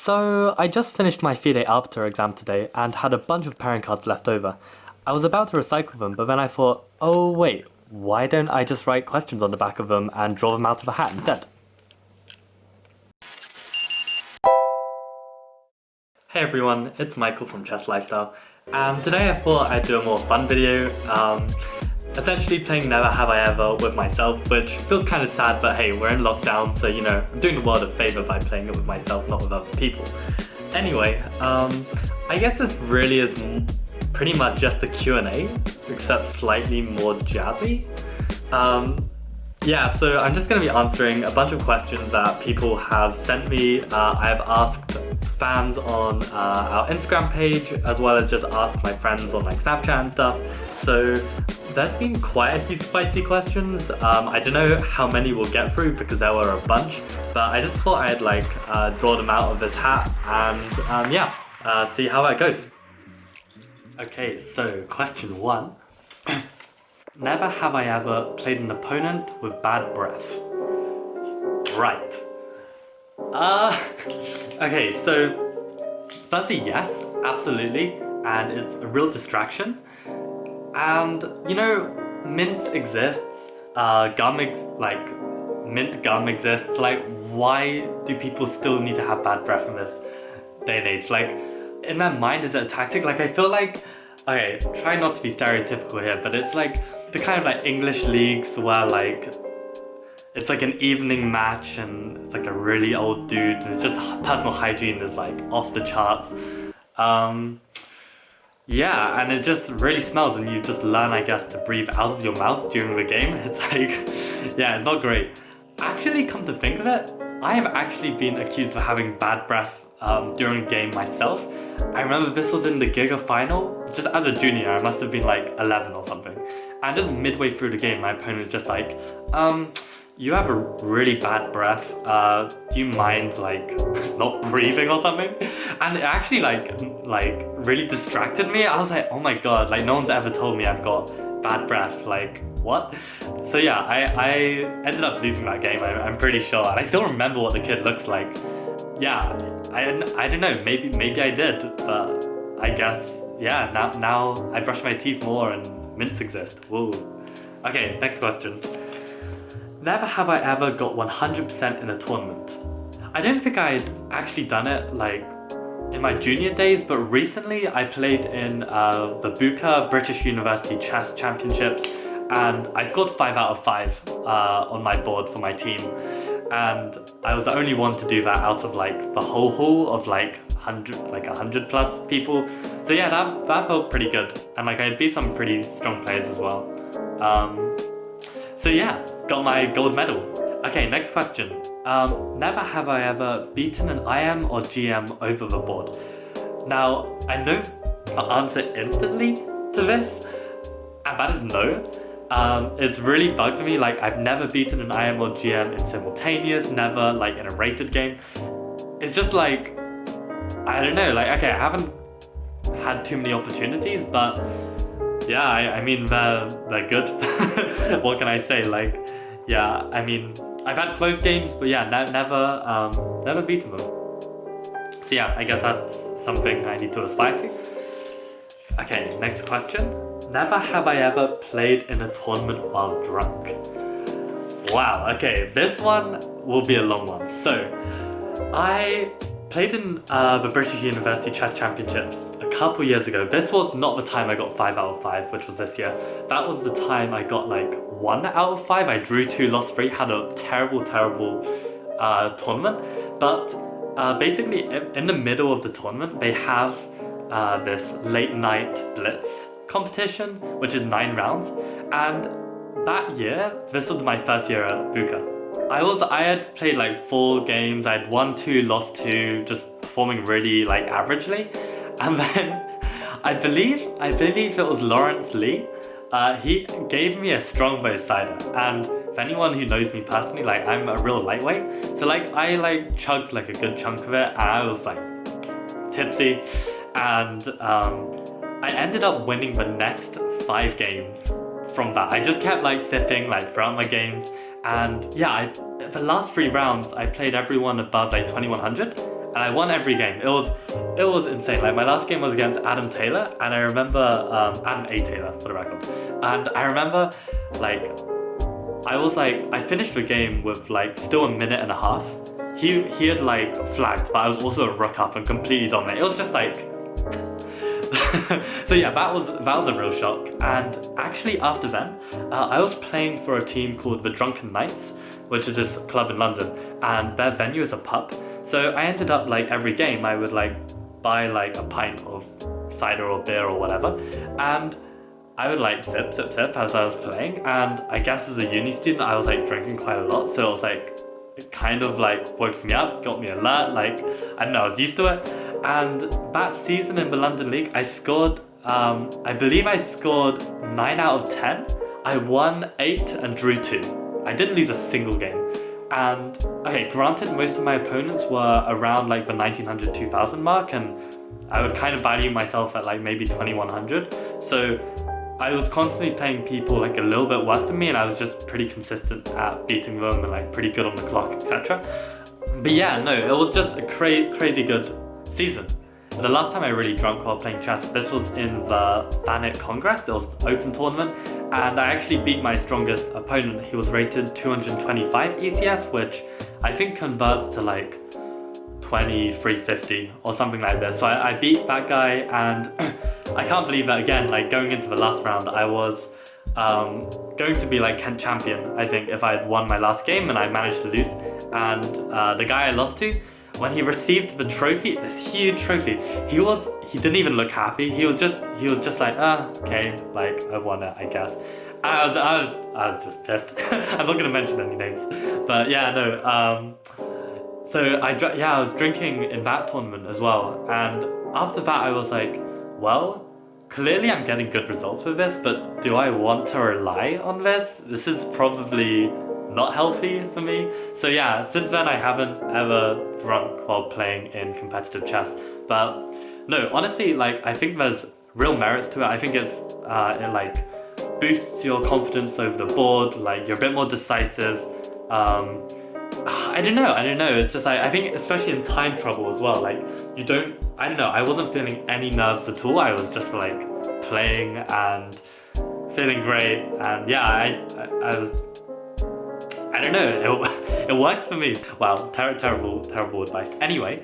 So, I just finished my FIDE Arbiter exam today and had a bunch of pairing cards left over. I was about to recycle them, but then I thought, oh wait, why don't I just write questions on the back of them and draw them out of a hat instead? Hey everyone, it's Michael from Chess Lifestyle, and today I thought I'd do a more fun video, essentially playing Never Have I Ever with myself, which feels kind of sad, but hey, we're in lockdown, so you know, I'm doing the world a favour by playing it with myself, not with other people. Anyway, I guess this really is pretty much just a Q&A, except slightly more jazzy. Yeah, so I'm just going to be answering a bunch of questions that people have sent me. I've asked fans on our Instagram page, as well as just asked my friends on like Snapchat and stuff. So there's been quite a few spicy questions. I don't know how many we'll get through because there were a bunch, but I just thought I'd like draw them out of this hat and yeah, see how it goes. Okay, so question 1. Never have I ever played an opponent with bad breath. Right. Okay, so firstly, yes, absolutely, and it's a real distraction. And you know, mint exists, mint gum exists. Like, why do people still need to have bad breath in this day and age? Like, in their mind, is it a tactic? Like, I feel like, okay, try not to be stereotypical here, but it's like the kind of like English leagues where like it's like an evening match and it's like a really old dude and it's just personal hygiene is like off the charts. Yeah, and it just really smells and you just learn, I guess, to breathe out of your mouth during the game. It's like, yeah, it's not great. Actually, come to think of it, I have actually been accused of having bad breath during a game myself. I remember this was in the Giga final, just as a junior, I must have been like 11 or something. And just midway through the game, my opponent was just like, you have a really bad breath, do you mind like not breathing or something? And it actually like really distracted me. I was like, oh my god, like no one's ever told me I've got bad breath, like what? So yeah, I ended up losing that game, I'm pretty sure. And I still remember what the kid looks like. Yeah, I don't know, maybe I did, but I guess, yeah, now I brush my teeth more and mints exist. Whoa. Okay, next question. Never have I ever got 100% in a tournament. I don't think I'd actually done it like in my junior days, but recently I played in the Buka British University Chess Championships and I scored 5 out of 5 on my board for my team. And I was the only one to do that out of like the whole hall of like 100 plus people. So yeah, that felt pretty good. And like I beat some pretty strong players as well. So yeah, got my gold medal. Okay, next question. Never have I ever beaten an IM or GM over the board. Now, I know the answer instantly to this, and that is no. It's really bugged me, like I've never beaten an IM or GM in simultaneous, never like in a rated game. It's just like, I don't know, like okay, I haven't had too many opportunities, but yeah, I mean they're good. What can I say? Like, yeah, I mean I've had close games, but yeah, never beaten them. So yeah, I guess that's something I need to aspire to. Okay, next question. Never have I ever played in a tournament while drunk. Wow, okay, this one will be a long one. So, I played in the British University Chess Championships a couple years ago. This was not the time I got 5 out of 5, which was this year. That was the time I got like 1 out of 5. I drew 2, lost 3, had a terrible tournament. But basically, in the middle of the tournament, they have this late night blitz competition, which is 9 rounds, and that year, this was my first year at Buka. I had played like 4 games, I had won 2, lost 2, just performing really like averagely, and then I believe it was Lawrence Lee, he gave me a strongbow cider, and for anyone who knows me personally, like I'm a real lightweight, so like I like chugged like a good chunk of it, and I was like tipsy, and I ended up winning the next 5 games from that. I just kept like sipping like throughout my games, and yeah, the last 3 rounds I played everyone above like 2100, and I won every game. It was insane. Like my last game was against Adam Taylor, and I remember Adam A Taylor for the record, and I remember like I finished the game with like still a minute and a half. He had like flagged, but I was also a rook up and completely dominated. It was just like so yeah, that was a real shock. And actually after then, I was playing for a team called the Drunken Knights, which is this club in London, and their venue is a pub. So I ended up like every game I would like buy like a pint of cider or beer or whatever, and I would like sip as I was playing. And I guess as a uni student I was like drinking quite a lot, so it was like it kind of like woke me up, got me alert, like I don't know, I was used to it. And that season in the London League I scored I believe I scored 9 out of 10. I won 8 and drew 2. I didn't lose a single game. And okay, granted most of my opponents were around like the 1900 2000 mark, and I would kind of value myself at like maybe 2100. So I was constantly playing people like a little bit worse than me, and I was just pretty consistent at beating them and like pretty good on the clock, etc. But yeah, no, it was just a crazy good season. The last time I really drunk while playing chess, this was in the Thanet Congress. It was an open tournament, and I actually beat my strongest opponent. He was rated 225 ECS, which I think converts to like 2350 or something like this. So I beat that guy, and I can't believe that again, like going into the last round, I was going to be like Kent champion, I think, if I had won my last game, and I managed to lose. And the guy I lost to, when he received the trophy, this huge trophy, he didn't even look happy. He was just like, okay, like I won it, I guess. I was just pissed. I'm not gonna mention any names, but yeah, no. So I was drinking in that tournament as well, and after that I was like, well, clearly I'm getting good results with this, but do I want to rely on this? This is probably not healthy for me. So yeah, since then I haven't ever drunk while playing in competitive chess. But no, honestly, like I think there's real merits to it. I think it like boosts your confidence over the board, like you're a bit more decisive. I don't know, it's just like, I think especially in time trouble as well, like I wasn't feeling any nerves at all. I was just like playing and feeling great, and yeah, I don't know, it worked for me. Wow, terrible advice. Anyway,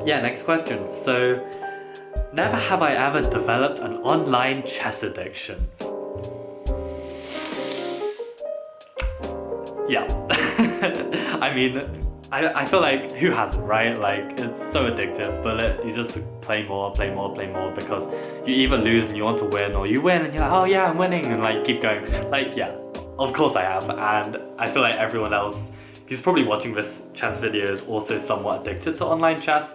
yeah, next question. So, never have I ever developed an online chess addiction. Yeah. I mean, I feel like who hasn't, right? Like it's so addictive, but you just play more because you either lose and you want to win, or you win and you're like, oh yeah, I'm winning, and like keep going. Like yeah, of course I have, and I feel like everyone else who's probably watching this chess video is also somewhat addicted to online chess.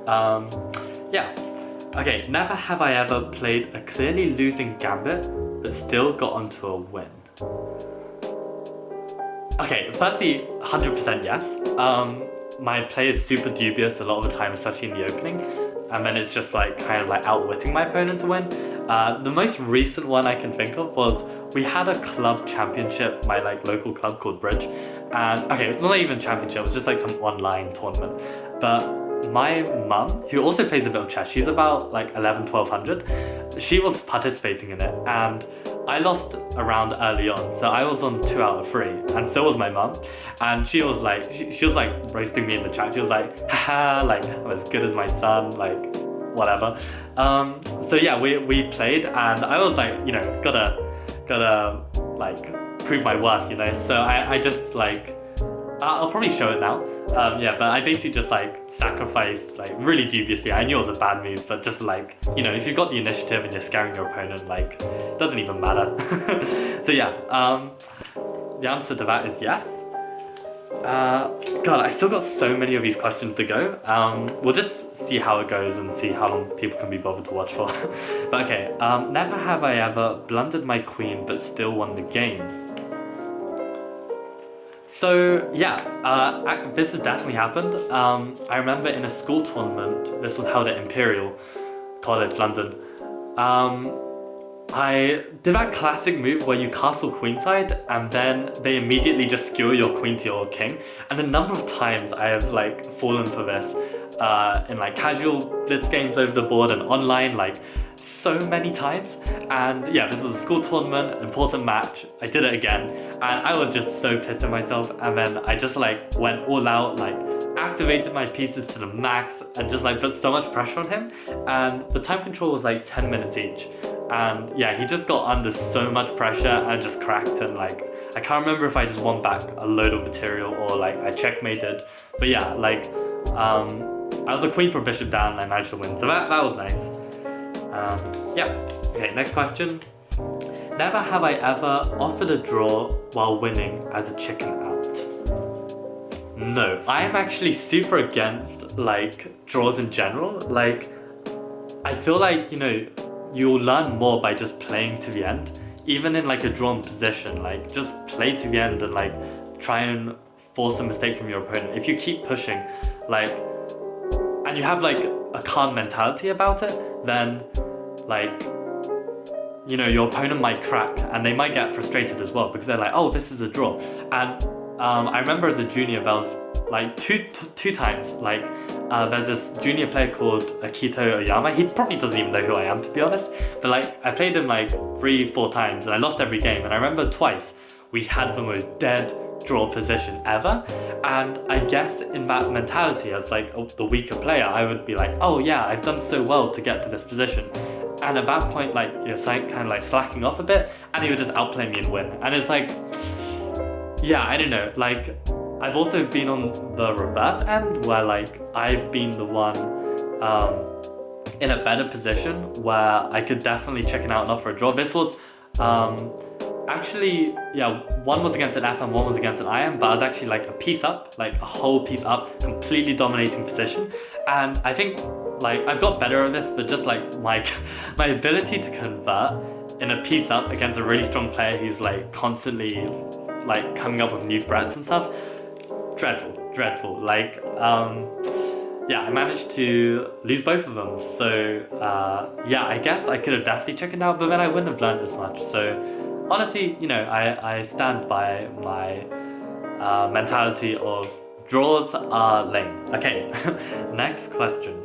Yeah. Okay, never have I ever played a clearly losing gambit but still got onto a win. Okay, firstly, 100% yes. My play is super dubious a lot of the time, especially in the opening, and then it's just like kind of like outwitting my opponent to win. The most recent one I can think of was we had a club championship, my like local club called Bridge, and okay, it's not even a championship, it was just like some online tournament. But my mum, who also plays a bit of chess, she's about like 1200, she was participating in it, and I lost a round early on, so I was on 2 out of 3, and so was my mum. And she was like, she was like roasting me in the chat. She was like, haha, like I'm as good as my son, like whatever. So yeah, we played, and I was like, you know, gotta like prove my worth, you know. So I just like, I'll probably show it now. Yeah, but I basically just like sacrificed, like really dubiously. I knew it was a bad move, but just like, you know, if you've got the initiative and you're scaring your opponent, like, it doesn't even matter. So yeah, the answer to that is yes. God, I still got so many of these questions to go. We'll just see how it goes and see how long people can be bothered to watch for. But okay, never have I ever blundered my queen but still won the game. So yeah, this has definitely happened. I remember in a school tournament, this was held at Imperial College London. I did that classic move where you castle queenside and then they immediately just skewer your queen to your king. And a number of times I have like fallen for this in like casual blitz games over the board and online, like so many times. And yeah, this was a school tournament, important match. I did it again and I was just so pissed at myself, and then I just like went all out, like activated my pieces to the max and just like put so much pressure on him. And the time control was like 10 minutes each. And yeah, he just got under so much pressure and just cracked, and like I can't remember if I just won back a load of material or like I checkmated. But yeah, like I was a queen for bishop down and I managed to win, so that was nice. Yeah. Okay, next question. Never have I ever offered a draw while winning as a chicken out. No, I am actually super against like draws in general. Like I feel like, you know, you'll learn more by just playing to the end. Even in like a drawn position, like just play to the end and like try and force a mistake from your opponent. If you keep pushing, like, and you have like a calm mentality about it, then like, you know, your opponent might crack and they might get frustrated as well because they're like, oh, this is a draw. And I remember as a junior there was like two times, like there's this junior player called Akito Oyama. He probably doesn't even know who I am, to be honest, but like I played him like 3-4 times and I lost every game. And I remember twice we had the most dead draw position ever, and I guess in that mentality as like the weaker player, I would be like, oh yeah, I've done so well to get to this position. And at that point, like, you're kind of like slacking off a bit and he would just outplay me and win. And it's like, yeah, I don't know, like I've also been on the reverse end where like I've been the one in a better position where I could definitely chicken out and offer a draw. This was actually, yeah, one was against an FM, one was against an IM, but I was actually like a piece up, like a whole piece up, completely dominating position. And I think like I've got better at this, but just like my ability to convert in a piece up against a really strong player who's like constantly like coming up with new threats and stuff, dreadful. Like yeah, I managed to lose both of them. So yeah, I guess I could have definitely chickened out, but then I wouldn't have learned as much. So honestly, you know, I stand by my mentality of draws are lame. Okay, next question.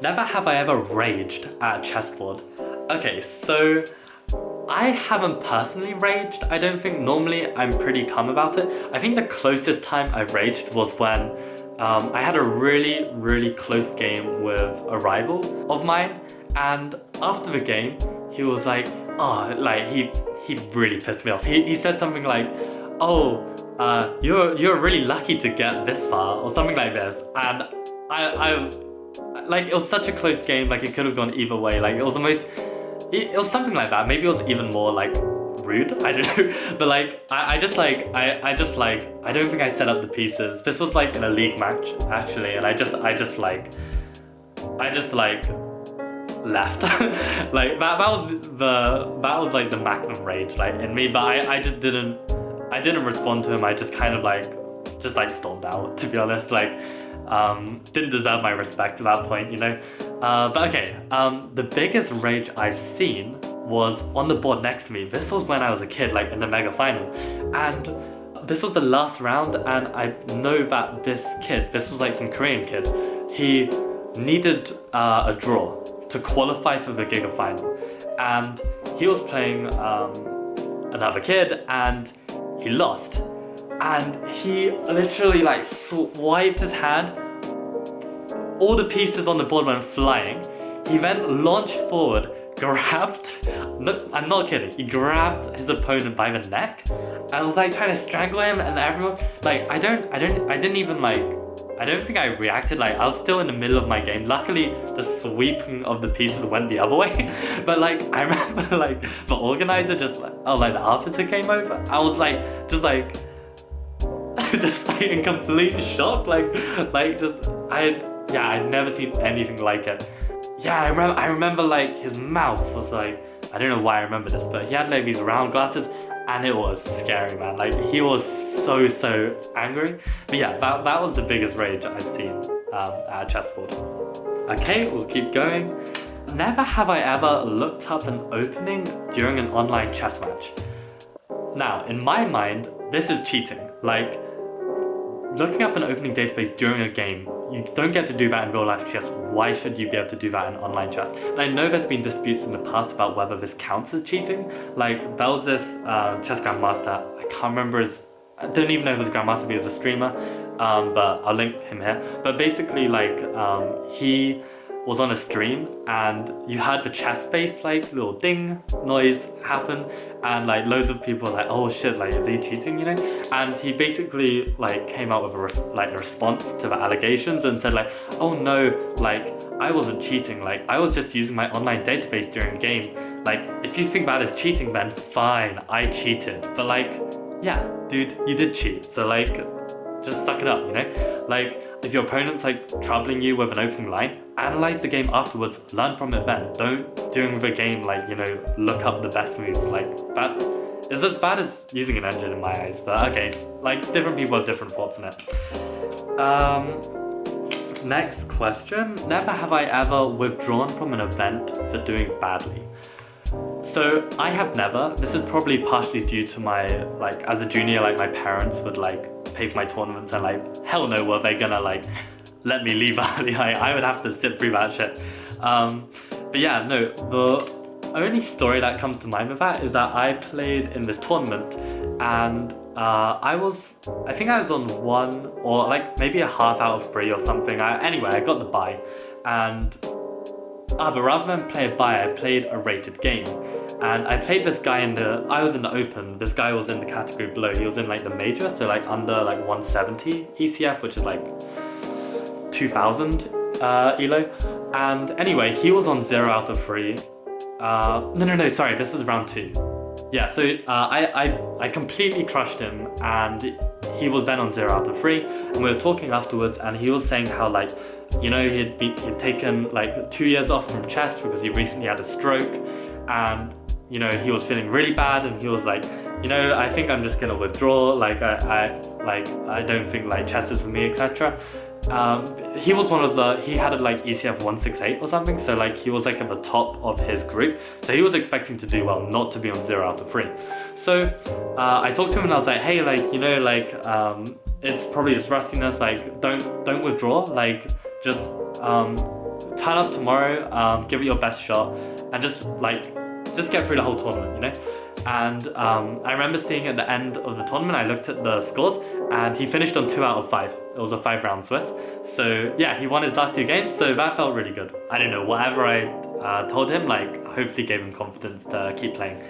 Never have I ever raged at a chessboard. Okay, so I haven't personally raged, I don't think. Normally I'm pretty calm about it. I think the closest time I raged was when I had a really close game with a rival of mine, and after the game he was like, oh, like he really pissed me off. He said something like, oh, you're really lucky to get this far, or something like this. And I like, it was such a close game, like it could have gone either way. Like it was something like that. Maybe it was even more like rude, I don't know. But like I don't think I set up the pieces. This was like in a league match actually, and I just left. Like that was like the maximum rage like in me. But I didn't respond to him. I just kind of like stormed out, to be honest. Like didn't deserve my respect at that point, you know. But okay, the biggest rage I've seen was on the board next to me. This was when I was a kid, like in the mega final, and this was the last round, and I know that this was like some Korean kid, he needed a draw to qualify for the Giga final, and he was playing another kid and he lost, and he literally like swiped his hand. All the pieces on the board went flying. He then launched forward, grabbed, I'm not kidding, he grabbed his opponent by the neck and was like trying to strangle him, and everyone, like, I don't think I reacted. Like I was still in the middle of my game. Luckily the sweeping of the pieces went the other way. But like I remember like the organizer just like, oh, like the arbiter came over. I was like just like in complete shock. I'd never seen anything like it. Yeah, I remember like his mouth was like, I don't know why I remember this, but he had like these round glasses and it was scary, man. Like he was so angry. But yeah, that was the biggest rage I've seen at a chessboard. Okay, we'll keep going. Never have I ever looked up an opening during an online chess match. Now, in my mind, this is cheating. Like, looking up an opening database during a game, you don't get to do that in real life chess. Why should you be able to do that in online chess? And I know there's been disputes in the past about whether this counts as cheating. Like, there was this chess grandmaster, I can't remember I don't even know if it was a grandmaster, but he was a streamer, but I'll link him here. But basically, like, he was on a stream and you heard the chess face like little ding noise happen, and like loads of people were like, oh shit, like is he cheating, you know? And he basically like came out with a response to the allegations and said like, oh no, like I wasn't cheating, like I was just using my online database during the game. Like if you think that is cheating, then fine, I cheated. But like, yeah, dude, you did cheat, so like just suck it up, you know? Like if your opponent's like troubling you with an opening line, analyze the game afterwards, learn from it then. Don't, during the game, like, you know, look up the best moves. Like, that is as bad as using an engine in my eyes, but okay. Like, different people have different thoughts on it. Next question. Never have I ever withdrawn from an event for doing badly. So, I have never. This is probably partially due to my, like, as a junior, like, my parents would, like, pay for my tournaments and, like, hell no, were they gonna, like, let me leave early. Like, I would have to sit through that shit. But yeah, no, the only story that comes to mind with that is that I played in this tournament and I think I was on 1 or like maybe a half out of 3 or something. Anyway, I got the bye, and but rather than play a bye, I played a rated game. And I played this guy I was in the open, this guy was in the category below, he was in like the major, so like under like 170 ECF, which is like 2000 elo. And anyway, he was on 0 out of 3. No, sorry, this is round 2. Yeah, so I completely crushed him, and he was then on 0 out of 3, and we were talking afterwards, and he was saying how, like, you know, he'd taken like 2 years off from chess because he recently had a stroke, and you know, he was feeling really bad, and he was like, you know, I think I'm just gonna withdraw, like I don't think like chess is for me, etc. He was he had a like ECF 168 or something, so like he was like at the top of his group, so he was expecting to do well, not to be on 0 out of 3. So I talked to him and I was like, hey, like, you know, like it's probably just rustiness, like don't withdraw, like just turn up tomorrow, give it your best shot, and just get through the whole tournament, you know? And I remember seeing at the end of the tournament, I looked at the scores, and he finished on 2 out of 5. It was a 5-round Swiss. So yeah, he won his last 2 games, so that felt really good. I don't know, whatever I told him, like, hopefully gave him confidence to keep playing.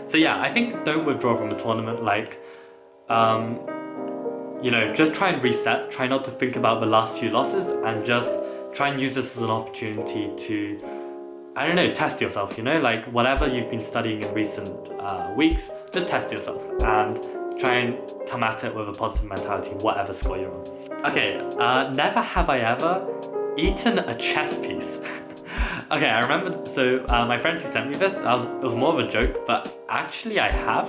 So yeah, I think don't withdraw from the tournament, like, you know, just try and reset, try not to think about the last few losses, and just try and use this as an opportunity to, I don't know, test yourself, you know, like whatever you've been studying in recent weeks, just test yourself and try and come at it with a positive mentality, whatever score you're on. Okay, never have I ever eaten a chess piece. Okay, I remember, so my friend who sent me this, it was more of a joke, but actually I have.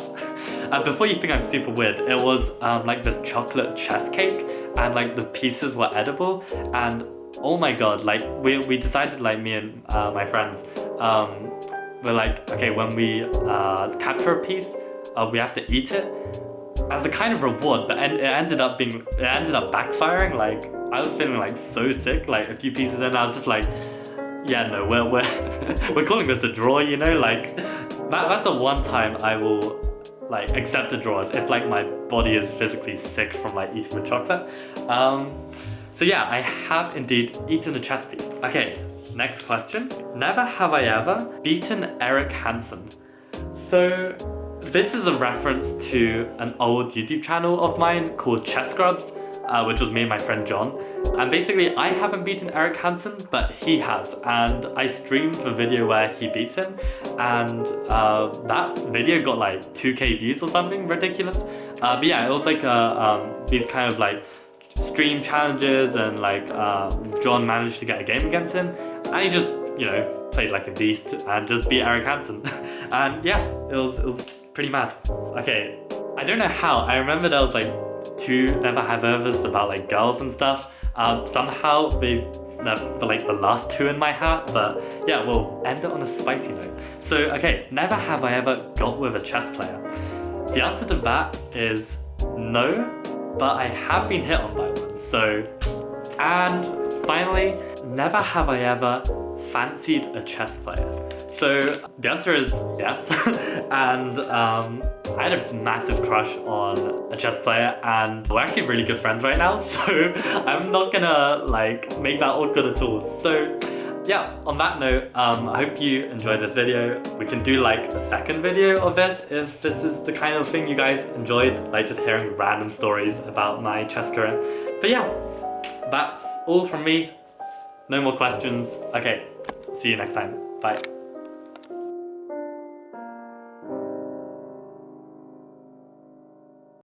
Before you think I'm super weird, it was like this chocolate chess cake, and like the pieces were edible, and oh my god, like we decided, like me and my friends, we're like, okay, when we capture a piece, we have to eat it as a kind of reward, but it ended up backfiring. Like I was feeling like so sick, like a few pieces in, I was just like, yeah, no, we're calling this a draw, you know, like that's the one time I will like accept a draw, if like my body is physically sick from like eating the chocolate. So yeah, I have indeed eaten a chess piece. Okay, next question. Never have I ever beaten Eric Hanson. So this is a reference to an old YouTube channel of mine called Chess Scrubs, which was me and my friend Jeong. And basically, I haven't beaten Eric Hanson, but he has. And I streamed the video where he beats him, and that video got like 2k views or something ridiculous. But yeah, it was like these kind of like stream challenges, and like John managed to get a game against him, and he just, you know, played like a beast and just beat Eric Hanson. And yeah, it was pretty mad. Okay, I don't know how. I remember there was like 2 never have evers about like girls and stuff. Somehow they've like the last two in my hat, but yeah, we'll end it on a spicy note. So, okay, never have I ever got with a chess player. The answer to that is no, but I have been hit on by one. So, and finally, never have I ever fancied a chess player. So the answer is yes, and I had a massive crush on a chess player, and we're actually really good friends right now, so I'm not gonna like make that awkward at all. So yeah, on that note, I hope you enjoyed this video. We can do like a second video of this if this is the kind of thing you guys enjoyed, like just hearing random stories about my chess career. But yeah, that's all from me. No more questions. Okay, see you next time. Bye.